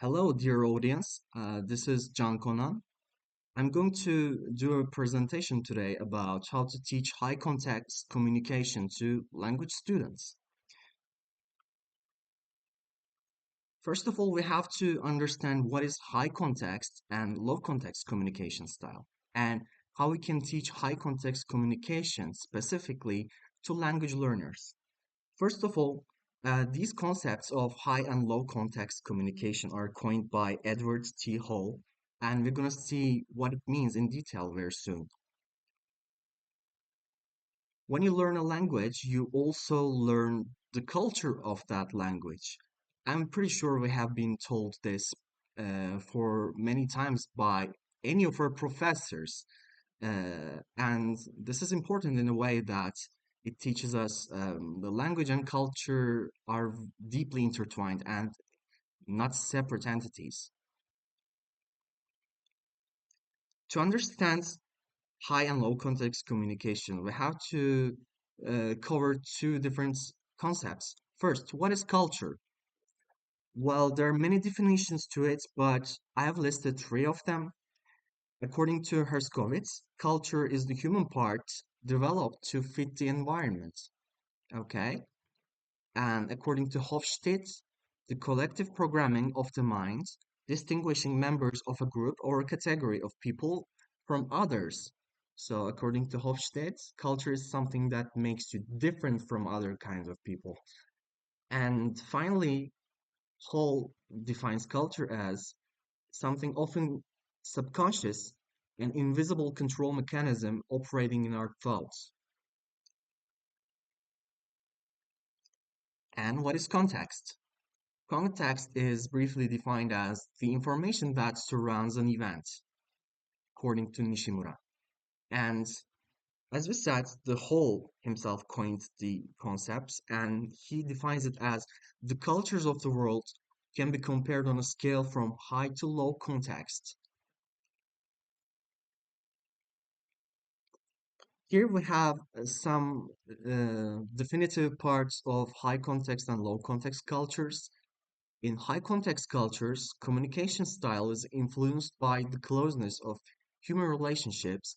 Hello, dear audience. This is John Conan. I'm going to do a presentation today about how to teach high context communication to language students. First of all, we have to understand what is high context and low context communication style, and how we can teach high context communication specifically to language learners. First of all, these concepts of high and low context communication are coined by Edward T. Hall, and we're going to see what it means in detail very soon. When you learn a language, you also learn the culture of that language. I'm pretty sure we have been told this for many times by any of our professors. And this is important in a way that it teaches us the language and culture are deeply intertwined and not separate entities. To understand high and low context communication, we have to cover two different concepts. First, what is culture? Well, there are many definitions to it, but I have listed three of them. According to Herskovitz, culture is the human part developed to fit the environment. Okay. And according to Hofstede, the collective programming of the mind, distinguishing members of a group or a category of people from others. So, according to Hofstede, culture is something that makes you different from other kinds of people. And finally, Hall defines culture as something often subconscious, an invisible control mechanism operating in our thoughts. And what is context? Context is briefly defined as the information that surrounds an event, according to Nishimura. And as we said, the whole himself coined the concepts, and he defines it as the cultures of the world can be compared on a scale from high to low context. Here we have some definitive parts of high context and low context cultures. In high context cultures, communication style is influenced by the closeness of human relationships,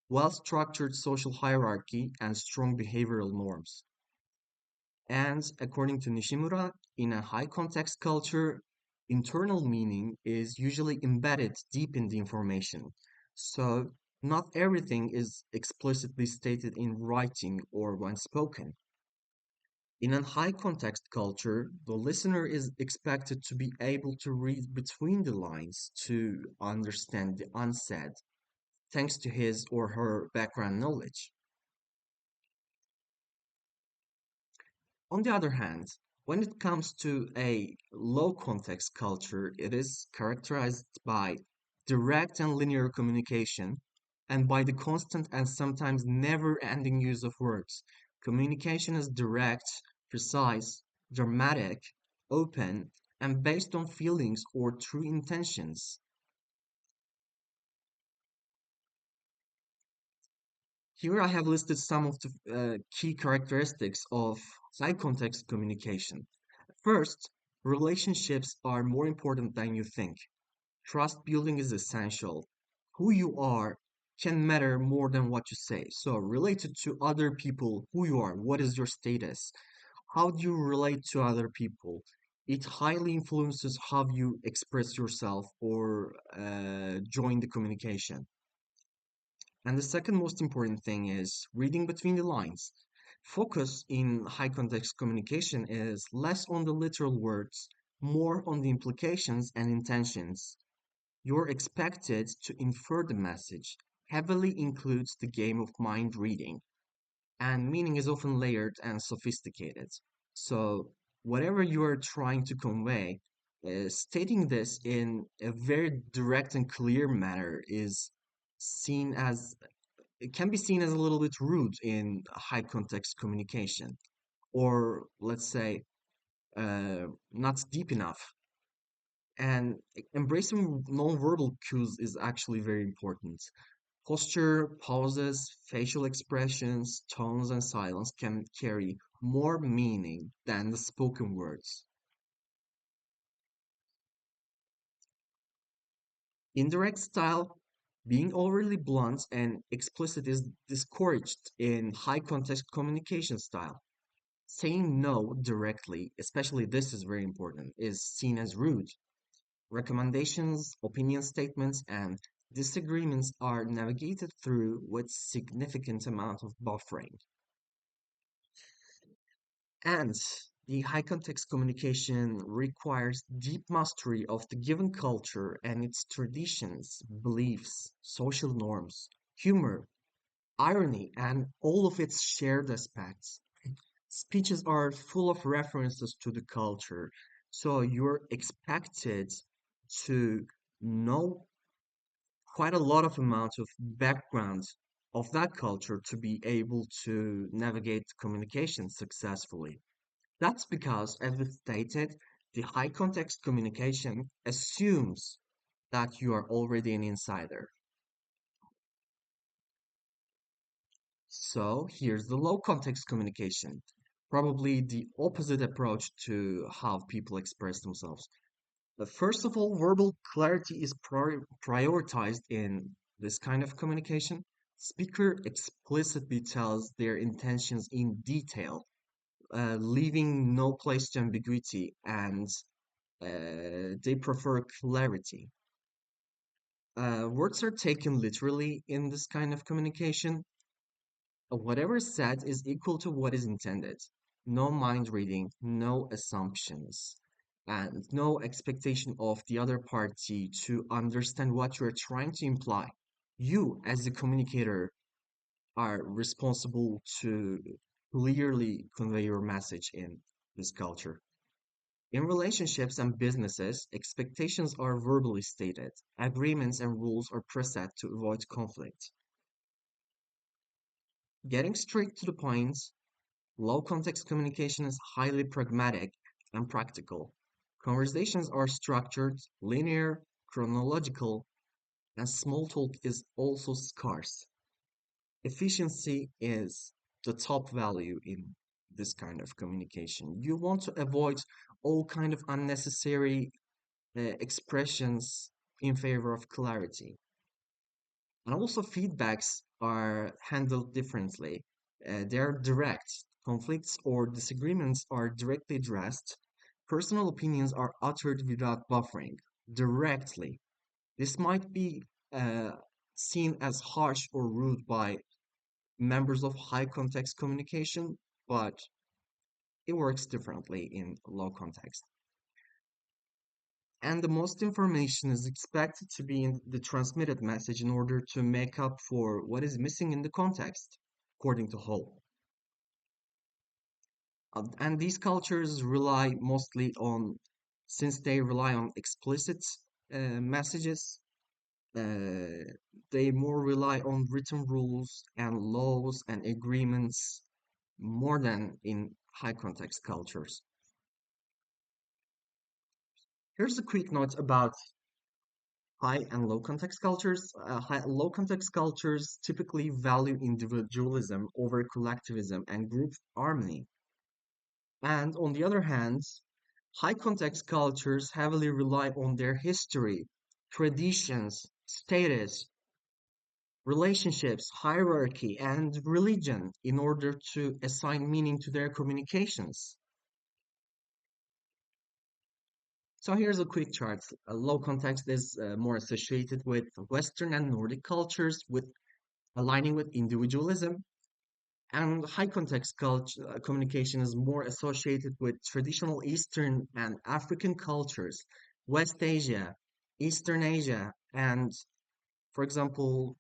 well-structured social hierarchy, and strong behavioral norms. And according to Nishimura, in a high context culture, internal meaning is usually embedded deep in the information. So not everything is explicitly stated in writing or when spoken. In a high context culture, the listener is expected to be able to read between the lines to understand the unsaid, thanks to his or her background knowledge. On the other hand, when it comes to a low context culture, it is characterized by direct and linear communication and by the constant and sometimes never ending use of words. Communication is direct, precise, dramatic, open, and based on feelings or true intentions. Here I have listed some of the key characteristics of high context communication. First, relationships are more important than you think. Trust building is essential. Who you are can matter more than what you say. So, related to other people, who you are, what is your status? How do you relate to other people? It highly influences how you express yourself or join the communication. And the second most important thing is reading between the lines. Focus in high context communication is less on the literal words, more on the implications and intentions. You're expected to infer the message, heavily includes the game of mind reading, and meaning is often layered and sophisticated. So, whatever you are trying to convey, stating this in a very direct and clear manner is seen as it can be seen as a little bit rude in high context communication, or let's say not deep enough. And embracing nonverbal cues is actually very important. Posture, pauses, facial expressions, tones, and silence can carry more meaning than the spoken words. Indirect style, being overly blunt and explicit, is discouraged in high context communication style. Saying no directly, especially this is very important, is seen as rude. Recommendations, opinion statements, and disagreements are navigated through with significant amount of buffering. And the high context communication requires deep mastery of the given culture and its traditions, beliefs, social norms, humor, irony, and all of its shared aspects. Speeches are full of references to the culture, so you're expected to know quite a lot of amount of background of that culture to be able to navigate communication successfully. That's because, as we stated, the high context communication assumes that you are already an insider. So here's the low context communication, probably the opposite approach to how people express themselves. But first of all, verbal clarity is prioritized in this kind of communication. Speaker explicitly tells their intentions in detail, leaving no place to ambiguity, and they prefer clarity. Words are taken literally in this kind of communication. Whatever is said is equal to what is intended. No mind reading, no assumptions, and no expectation of the other party to understand what you're trying to imply. You, as the communicator, are responsible to clearly convey your message in this culture. In relationships and businesses, expectations are verbally stated. Agreements and rules are preset to avoid conflict. Getting straight to the point, low context communication is highly pragmatic and practical. Conversations are structured, linear, chronological, and small talk is also scarce. Efficiency is the top value in this kind of communication. You want to avoid all kind of unnecessary expressions in favor of clarity. And also feedbacks are handled differently. They're direct. Conflicts or disagreements are directly addressed. Personal opinions are uttered without buffering, directly. This might be uh, seen as harsh or rude by members of high context communication, but it works differently in low context. And the most information is expected to be in the transmitted message in order to make up for what is missing in the context, according to Hull. And these cultures rely mostly on, since they rely on explicit messages, uh, they more rely on written rules and laws and agreements more than in high context cultures. Here's a quick note about high and low context cultures. Low context cultures typically value individualism over collectivism and group harmony. And on the other hand, high context cultures heavily rely on their history, traditions, status, relationships, hierarchy, and religion in order to assign meaning to their communications. So here's a quick chart. Low context is more associated with Western and Nordic cultures, with aligning with individualism, and high context culture, communication is more associated with traditional Eastern and African cultures, West Asia, Eastern Asia, and for example,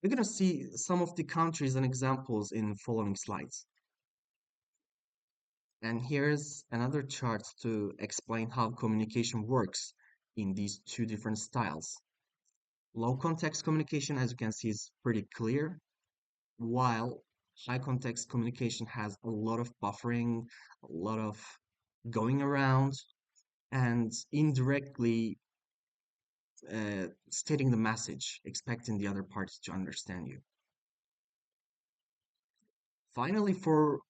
we're going to see some of the countries and examples in following slides. And here's another chart to explain how communication works in these two different styles. Low context communication, as you can see, is pretty clear, while high context communication has a lot of buffering, a lot of going around, and indirectly stating the message, expecting the other party to understand you. Finally, for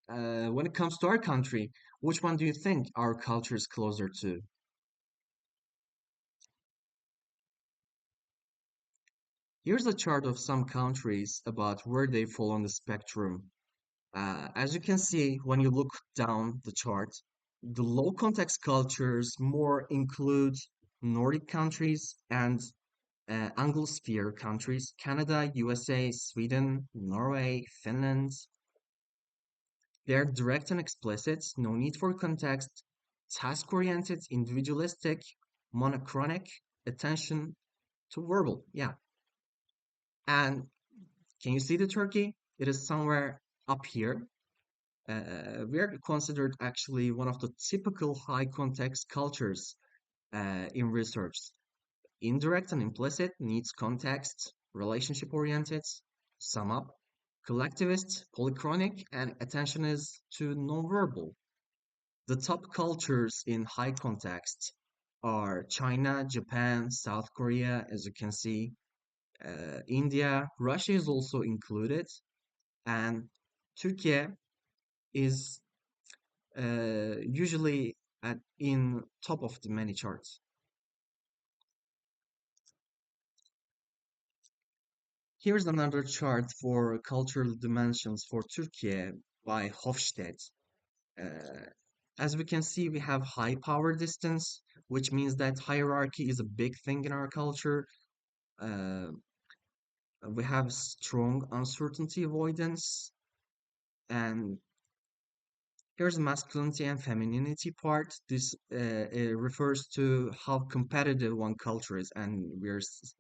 when it comes to our country, which one do you think our culture is closer to? Here's a chart of some countries about where they fall on the spectrum. As you can see, when you look down the chart, the low context cultures more include Nordic countries and Anglosphere countries, Canada, USA, Sweden, Norway, Finland. They're direct and explicit, no need for context, task-oriented, individualistic, monochronic, attention to verbal. Yeah. And can you see the Turkey? It is somewhere up here. We are considered actually one of the typical high context cultures in research. Indirect and implicit needs context, relationship oriented, sum up, collectivist, polychronic, and attention is to nonverbal. The top cultures in high context are China, Japan, South Korea, as you can see, India, Russia is also included, and Turkey is usually in top of the many charts. Here's another chart for cultural dimensions for Turkey by Hofstede. Uh, as we can see, we have high power distance, which means that hierarchy is a big thing in our culture. Uh, we have strong uncertainty avoidance, and here's the masculinity and femininity part. This refers to how competitive one culture is, and we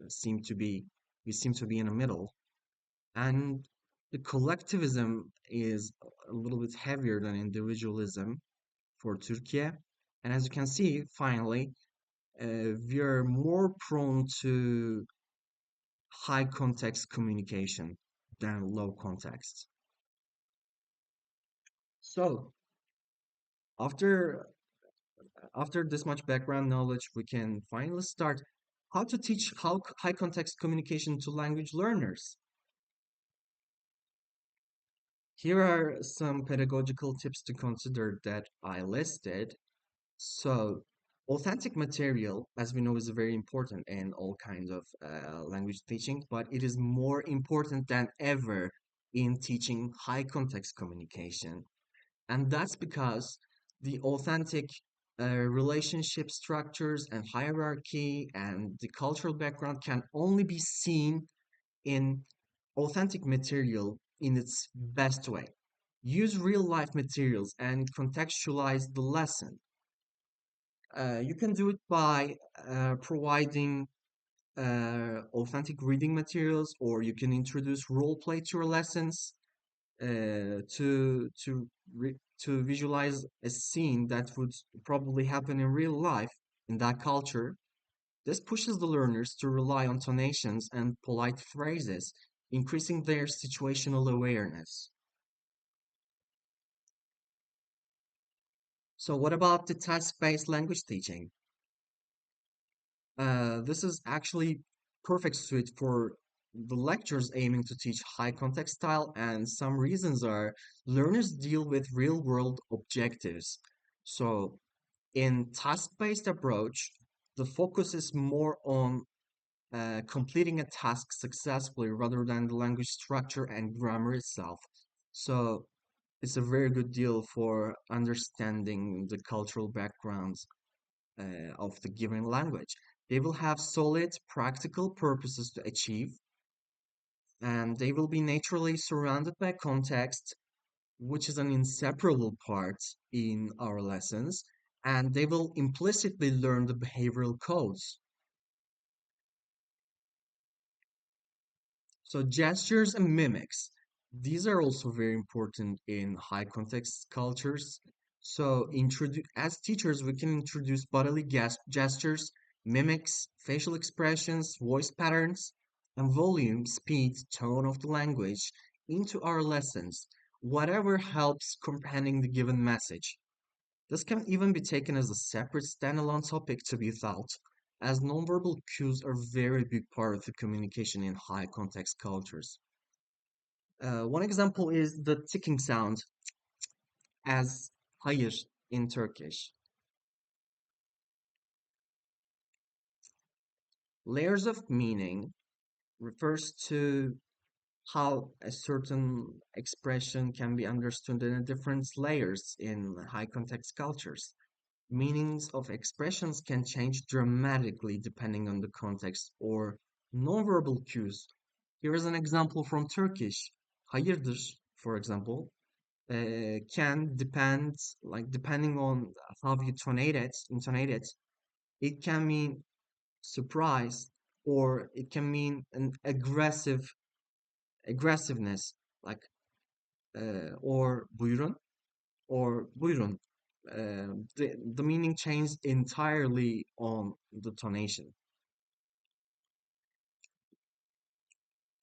seem to be in the middle. And the collectivism is a little bit heavier than individualism for Turkey. And as you can see, finally, we are more prone to high context communication than low context. So after after this much background knowledge, we can finally start how to teach high context communication to language learners. Here are some pedagogical tips to consider that I listed. So, authentic material, as we know, is very important in all kinds of language teaching, but it is more important than ever in teaching high context communication. And that's because the authentic relationship structures and hierarchy and the cultural background can only be seen in authentic material in its best way. Use real life materials and contextualize the lesson. You can do it by providing authentic reading materials, or you can introduce role play to your lessons to visualize a scene that would probably happen in real life in that culture. This pushes the learners to rely on tonations and polite phrases, increasing their situational awareness. So, what about the task-based language teaching? This is actually perfect suit for the lectures aiming to teach high context style, and some reasons are learners deal with real world objectives. So in task-based approach, the focus is more on completing a task successfully rather than the language structure and grammar itself. So it's a very good deal for understanding the cultural backgrounds of the given language. They will have solid practical purposes to achieve, and they will be naturally surrounded by context, which is an inseparable part in our lessons, and they will implicitly learn the behavioral codes. So gestures and mimics, these are also very important in high context cultures. So as teachers, we can introduce bodily gestures, mimics, facial expressions, voice patterns, and volume, speed, tone of the language into our lessons, whatever helps comprehending the given message. This can even be taken as a separate standalone topic to be taught, as nonverbal cues are a very big part of the communication in high context cultures. One example is the ticking sound as hayır in Turkish. Layers of meaning. refers to how a certain expression can be understood in different layers in high context cultures. Meanings of expressions can change dramatically depending on the context or nonverbal cues. Here is an example from Turkish. Hayırdır, for example, can depend, like depending on how you intonate it, it can mean surprise or it can mean an aggressiveness, like or buyurun or buyurun. The meaning changes entirely on the tonation.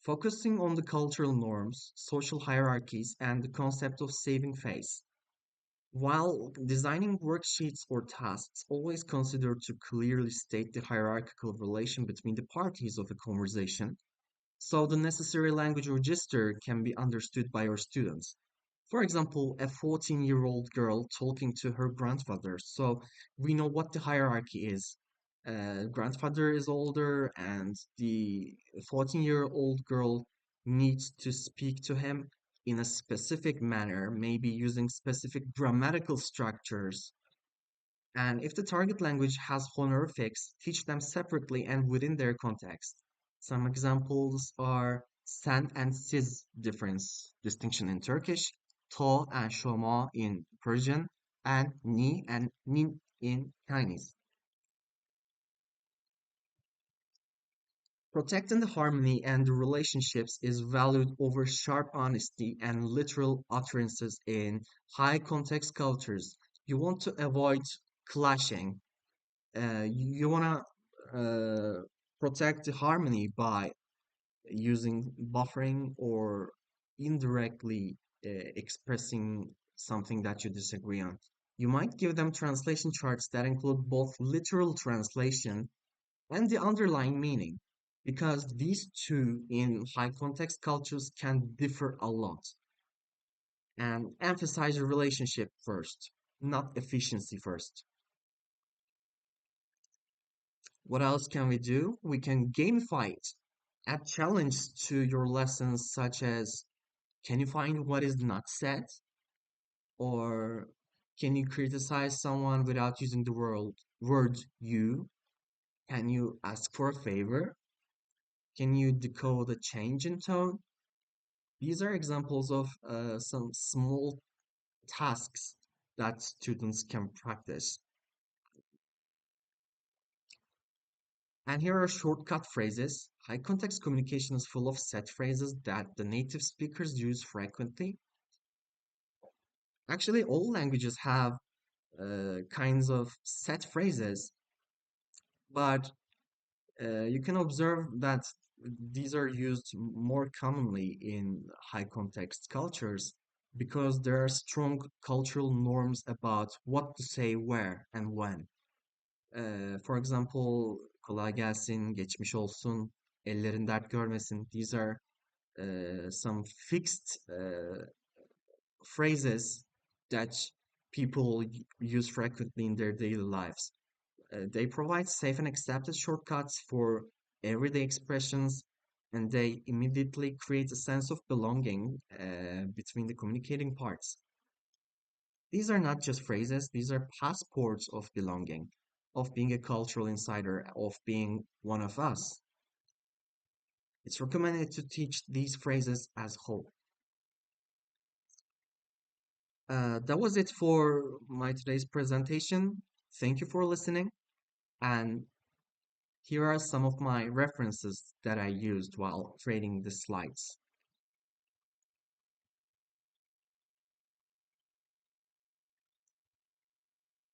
Focusing on the cultural norms, social hierarchies, and the concept of saving face. While designing worksheets or tasks, always consider to clearly state the hierarchical relation between the parties of a conversation so the necessary language register can be understood by your students. For example, a 14-year-old girl talking to her grandfather, so we know what the hierarchy is. Grandfather is older, and the 14-year-old girl needs to speak to him in a specific manner, maybe using specific grammatical structures. And if the target language has honorifics, teach them separately and within their context. Some examples are sen and siz distinction in Turkish, to and shoma in Persian, and ni and nin in Chinese. Protecting the harmony and the relationships is valued over sharp honesty and literal utterances in high context cultures. You want to avoid clashing. You want to protect the harmony by using buffering or indirectly expressing something that you disagree on. You might give them translation charts that include both literal translation and the underlying meaning, because these two in high context cultures can differ a lot. And emphasize your relationship first, not efficiency first. What else can we do? We can gamify it. Add challenge to your lessons, such as can you find what is not said? Or can you criticize someone without using the word you? Can you ask for a favor? Can you decode a change in tone? These are examples of some small tasks that students can practice. And here are shortcut phrases. High context communication is full of set phrases that the native speakers use frequently. Actually, all languages have kinds of set phrases, but you can observe that these are used more commonly in high context cultures because there are strong cultural norms about what to say where and when. For example, kolay gelsin, geçmiş olsun, ellerin dert görmesin. These are some fixed phrases that people use frequently in their daily lives. They provide safe and accepted shortcuts for everyday expressions, and they immediately create a sense of belonging between the communicating parts. These are not just phrases, these are passports of belonging, of being a cultural insider, of being one of us. It's recommended to teach these phrases as whole. That was it for my today's presentation. Thank you for listening, and here are some of my references that I used while creating the slides.